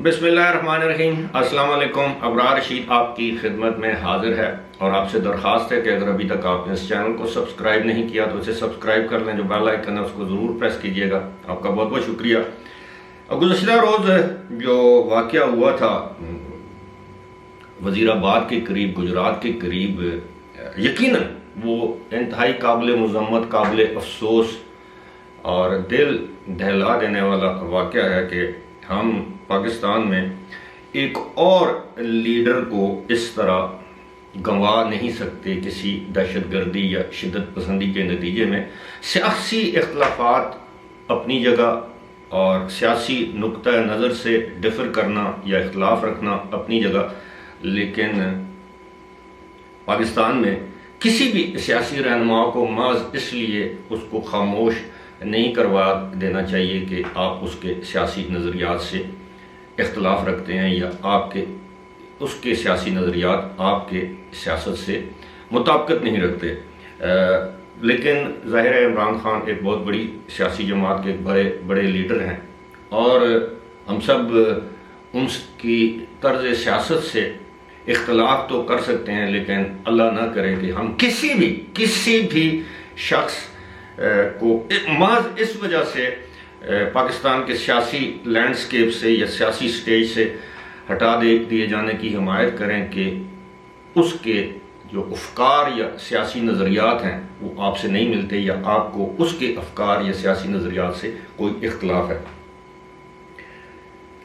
بسم اللہ الرحمن الرحیم۔ السلام علیکم۔ ابرار رشید آپ کی خدمت میں حاضر ہے اور آپ سے درخواست ہے کہ اگر ابھی تک آپ نے اس چینل کو سبسکرائب نہیں کیا تو اسے سبسکرائب کر لیں، جو بیل آئیکن ہے اس کو ضرور پریس کیجئے گا۔ آپ کا بہت بہت شکریہ۔ گزشتہ روز جو واقعہ ہوا تھا وزیر آباد کے قریب، گجرات کے قریب، یقیناً وہ انتہائی قابل مذمت، قابل افسوس اور دل دہلا دینے والا واقعہ ہے کہ ہم پاکستان میں ایک اور لیڈر کو اس طرح گنوا نہیں سکتے کسی دہشت گردی یا شدت پسندی کے نتیجے میں۔ سیاسی اختلافات اپنی جگہ اور سیاسی نقطہ نظر سے ڈفر کرنا یا اختلاف رکھنا اپنی جگہ، لیکن پاکستان میں کسی بھی سیاسی رہنما کو محض اس لیے اس کو خاموش نہیں کروا دینا چاہیے کہ آپ اس کے سیاسی نظریات سے اختلاف رکھتے ہیں یا اس کے سیاسی نظریات آپ کے سیاست سے مطابقت نہیں رکھتے۔ لیکن ظاہر ہے عمران خان ایک بہت بڑی سیاسی جماعت کے ایک بڑے لیڈر ہیں اور ہم سب ان کی طرز سیاست سے اختلاف تو کر سکتے ہیں، لیکن اللہ نہ کرے کہ ہم کسی بھی شخص کو محض اس وجہ سے پاکستان کے سیاسی لینڈسکیپ سے یا سیاسی سٹیج سے ہٹا دیے جانے کی حمایت کریں کہ اس کے جو افکار یا سیاسی نظریات ہیں وہ آپ سے نہیں ملتے یا آپ کو اس کے افکار یا سیاسی نظریات سے کوئی اختلاف ہے۔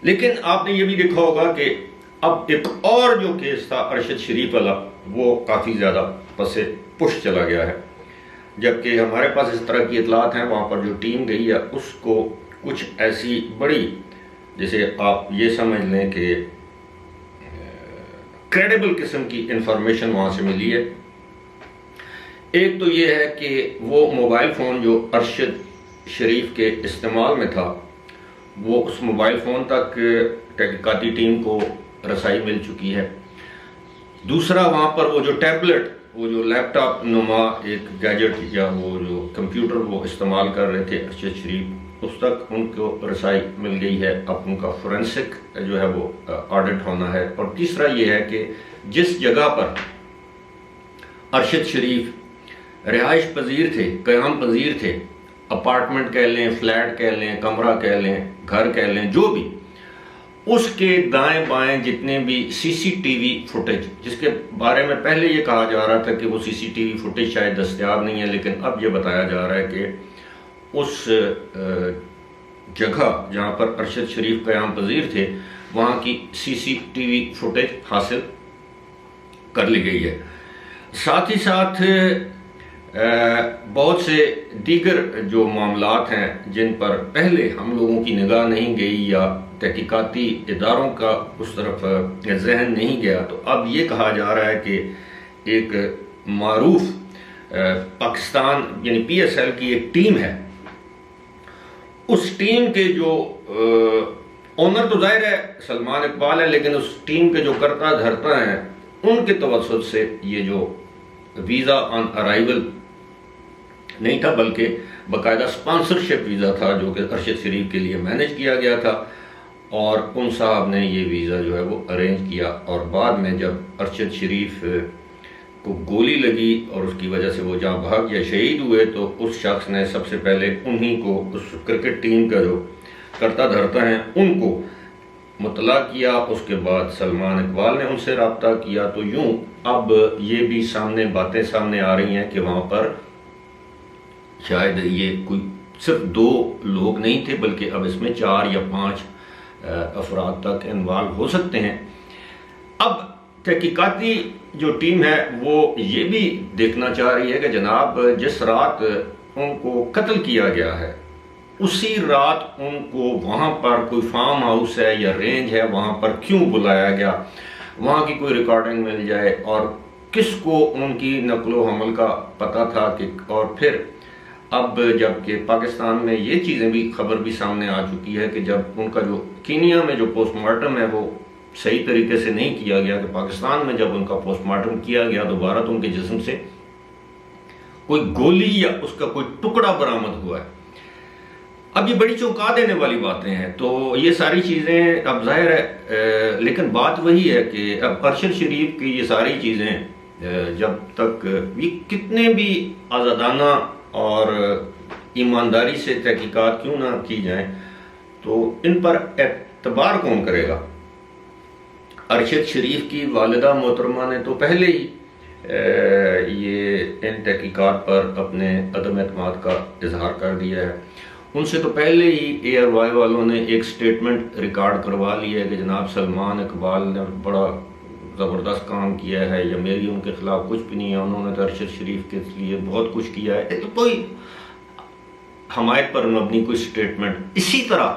لیکن آپ نے یہ بھی دیکھا ہوگا کہ اب ایک اور جو کیس تھا ارشد شریف والا، وہ کافی زیادہ پس پش چلا گیا ہے، جبکہ ہمارے پاس اس طرح کی اطلاعات ہیں وہاں پر جو ٹیم گئی ہے اس کو کچھ ایسی بڑی، جیسے آپ یہ سمجھ لیں کہ کریڈیبل قسم کی انفارمیشن وہاں سے ملی ہے۔ ایک تو یہ ہے کہ وہ موبائل فون جو ارشد شریف کے استعمال میں تھا، وہ اس موبائل فون تک تحقیقاتی ٹیم کو رسائی مل چکی ہے۔ دوسرا وہاں پر وہ جو ٹیبلٹ، وہ جو لیپ ٹاپ نما ایک گیجٹ یا وہ جو کمپیوٹر وہ استعمال کر رہے تھے ارشد شریف، اس تک ان کو رسائی مل گئی ہے۔ اب ان کا فورینسک جو ہے وہ آڈٹ ہونا ہے۔ اور تیسرا یہ ہے کہ جس جگہ پر ارشد شریف رہائش پذیر تھے، قیام پذیر تھے، اپارٹمنٹ کہہ لیں، فلیٹ کہہ لیں، کمرہ کہہ لیں، گھر کہہ لیں، جو بھی، اس کے دائیں بائیں جتنے بھی سی سی ٹی وی فوٹیج، جس کے بارے میں پہلے یہ کہا جا رہا تھا کہ وہ سی سی ٹی وی فوٹیج شاید دستیاب نہیں ہے، لیکن اب یہ بتایا جا رہا ہے کہ اس جگہ جہاں پر ارشد شریف قیام پذیر تھے وہاں کی سی سی ٹی وی فوٹیج حاصل کر لی گئی ہے۔ ساتھ ہی ساتھ بہت سے دیگر جو معاملات ہیں جن پر پہلے ہم لوگوں کی نگاہ نہیں گئی یا تحقیقاتی اداروں کا اس طرف ذہن نہیں گیا، تو اب یہ کہا جا رہا ہے کہ ایک معروف پاکستان یعنی پی ایس ایل کی ایک ٹیم ہے، اس ٹیم کے جو اونر تو ظاہر ہے سلمان اقبال ہے، لیکن اس ٹیم کے جو کرتا دھرتا ہیں ان کے توسط سے یہ جو ویزا آن ارائیول نہیں تھا بلکہ باقاعدہ اسپانسرشپ ویزا تھا جو کہ ارشد شریف کے لیے مینیج کیا گیا تھا، اور ان صاحب نے یہ ویزا جو ہے وہ ارینج کیا، اور بعد میں جب ارشد شریف کو گولی لگی اور اس کی وجہ سے وہ جہاں بھاگ یا شہید ہوئے تو اس شخص نے سب سے پہلے انہی کو، اس کرکٹ ٹیم کا جو کرتا دھرتا ہیں، ان کو مطلع کیا۔ اس کے بعد سلمان اقبال نے ان سے رابطہ کیا، تو یوں اب یہ بھی باتیں سامنے آ رہی ہیں کہ وہاں پر شاید یہ کوئی صرف 2 لوگ نہیں تھے بلکہ اب اس میں 4 یا 5 افراد تک انوالو ہو سکتے ہیں۔ اب تحقیقاتی جو ٹیم ہے وہ یہ بھی دیکھنا چاہ رہی ہے کہ جناب جس رات ان کو قتل کیا گیا ہے اسی رات ان کو وہاں پر کوئی فارم ہاؤس ہے یا رینج ہے وہاں پر کیوں بلایا گیا، وہاں کی کوئی ریکارڈنگ مل جائے، اور کس کو ان کی نقل و حمل کا پتہ تھا کہ، اور پھر اب جب کہ پاکستان میں یہ چیزیں بھی خبر بھی سامنے آ چکی ہے کہ جب ان کا جو کینیا میں جو پوسٹ مارٹم ہے وہ صحیح طریقے سے نہیں کیا گیا، کہ پاکستان میں جب ان کا پوسٹ مارٹم کیا گیا دوبارہ تو ان کے جسم سے کوئی گولی یا اس کا کوئی ٹکڑا برآمد ہوا ہے۔ اب یہ بڑی چونکا دینے والی باتیں ہیں، تو یہ ساری چیزیں اب ظاہر ہے، لیکن بات وہی ہے کہ اب ارشد شریف کی یہ ساری چیزیں جب تک یہ کتنے بھی آزادانہ اور ایمانداری سے تحقیقات کیوں نہ کی جائیں، تو ان پر اعتبار کون کرے گا؟ ارشد شریف کی والدہ محترمہ نے تو پہلے ہی یہ ان تحقیقات پر اپنے عدم اعتماد کا اظہار کر دیا ہے۔ ان سے تو پہلے ہی اے آر وائی والوں نے ایک سٹیٹمنٹ ریکارڈ کروا لیا ہے کہ جناب سلمان اقبال نے بڑا زبردست کام کیا ہے، یا میری ان کے خلاف کچھ بھی نہیں ہے، انہوں نے تو ارشد شریف کے لیے بہت کچھ کیا ہے، تو کوئی حمایت پر مبنی کوئی سٹیٹمنٹ۔ اسی طرح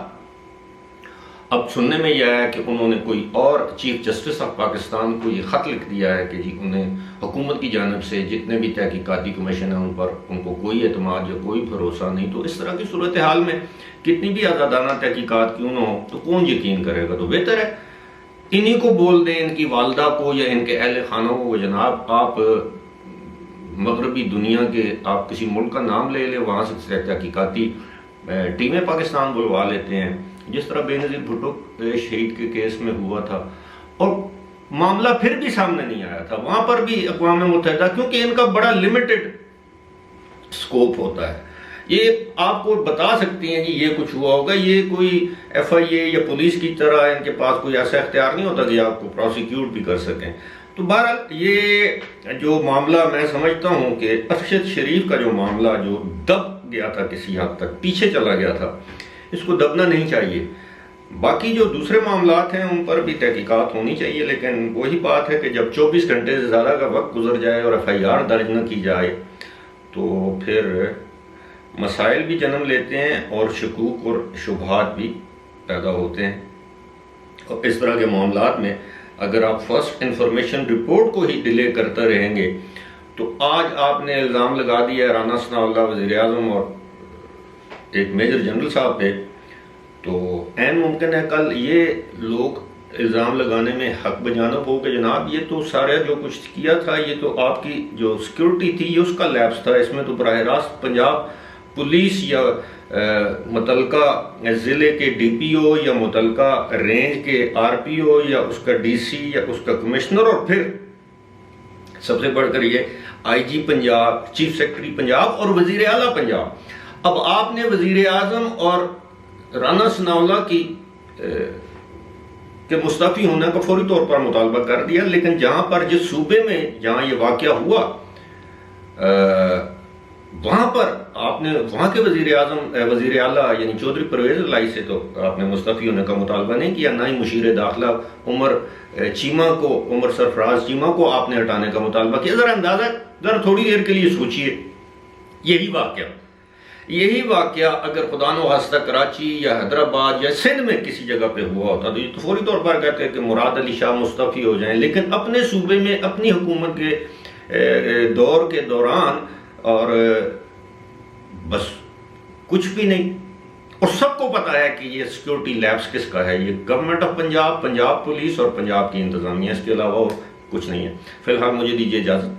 اب سننے میں یہ آیا کہ انہوں نے کوئی اور چیف جسٹس آف پاکستان کو یہ خط لکھ دیا ہے کہ جی انہیں حکومت کی جانب سے جتنے بھی تحقیقاتی کمیشن ہیں ان کو کوئی اعتماد یا کوئی بھروسہ نہیں۔ تو اس طرح کی صورتحال میں کتنی بھی آزادانہ تحقیقات کیوں نہ ہو تو کون یقین کرے گا؟ تو بہتر ہے انہی کو بول دیں، ان کی والدہ کو یا ان کے اہل خانہ کو، جناب آپ مغربی دنیا کے آپ کسی ملک کا نام لے لیں، وہاں سے تحقیقاتی ٹیمیں پاکستان بلوا لیتے ہیں، جس طرح بے نظیر بھٹو شہید کے کیس میں ہوا تھا، اور معاملہ پھر بھی سامنے نہیں آیا تھا۔ وہاں پر بھی اقوام متحدہ، کیونکہ ان کا بڑا لمیٹڈ سکوپ ہوتا ہے، یہ آپ کو بتا سکتی ہیں کہ یہ کچھ ہوا ہوگا، یہ کوئی ایف آئی اے یا پولیس کی طرح ان کے پاس کوئی ایسا اختیار نہیں ہوتا کہ آپ کو پروسیکیوٹ بھی کر سکیں۔ تو بہرحال یہ جو معاملہ میں سمجھتا ہوں کہ ارشد شریف کا جو معاملہ جو دب گیا تھا، کسی حد تک پیچھے چلا گیا تھا، اس کو دبنا نہیں چاہیے۔ باقی جو دوسرے معاملات ہیں ان پر بھی تحقیقات ہونی چاہیے، لیکن وہی بات ہے کہ جب 24 گھنٹے سے زیادہ کا وقت گزر جائے اور ایف آئی آر درج نہ کی جائے تو پھر مسائل بھی جنم لیتے ہیں اور شکوک اور شبہات بھی پیدا ہوتے ہیں۔ اور اس طرح کے معاملات میں اگر آپ فرسٹ انفارمیشن رپورٹ کو ہی ڈیلے کرتے رہیں گے تو آج آپ نے الزام لگا دیا ہے رانا ثناء اللہ وزیر اعظم اور ایک میجر جنرل صاحب پہ، تو عین ممکن ہے کل یہ لوگ الزام لگانے میں حق بجانب ہو کہ جناب یہ تو سارا جو کچھ کیا تھا یہ تو آپ کی جو سیکیورٹی تھی یہ اس کا لیپس تھا، اس میں تو براہ راست پنجاب پولیس یا متعلقہ ضلع کے ڈی پی او یا متعلقہ رینج کے آر پی او یا اس کا ڈی سی یا اس کا کمشنر، اور پھر سب سے بڑھ کر یہ آئی جی پنجاب، چیف سیکرٹری پنجاب اور وزیر اعلیٰ پنجاب۔ اب آپ نے وزیر اعظم اور رانا ثناء اللہ کے مستعفی ہونے کا فوری طور پر مطالبہ کر دیا، لیکن جہاں پر جس صوبے میں جہاں یہ واقعہ ہوا وہاں پر آپ نے وہاں کے وزیر اعلیٰ یعنی چودھری پرویز الہی سے تو آپ نے مستعفی ہونے کا مطالبہ نہیں کیا، نہ ہی مشیر داخلہ عمر سرفراز چیمہ کو آپ نے ہٹانے کا مطالبہ کیا۔ ذرا تھوڑی دیر کے لیے سوچئے، یہی واقعہ اگر خدا نخواستہ کراچی یا حیدرآباد یا سندھ میں کسی جگہ پہ ہوا ہوتا تو یہ تو فوری طور پر کہتے ہیں کہ مراد علی شاہ مستعفی ہو جائیں، لیکن اپنے صوبے میں اپنی حکومت کے دور کے دوران اور بس کچھ بھی نہیں، اور سب کو پتا ہے کہ یہ سیکیورٹی لیپس کس کا ہے، یہ government of Punjab, Punjab police اور پنجاب کی انتظامیہ، اس کے علاوہ اور کچھ نہیں ہے۔ فی الحال مجھے دیجیے اجازت،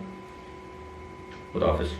خدا حافظ۔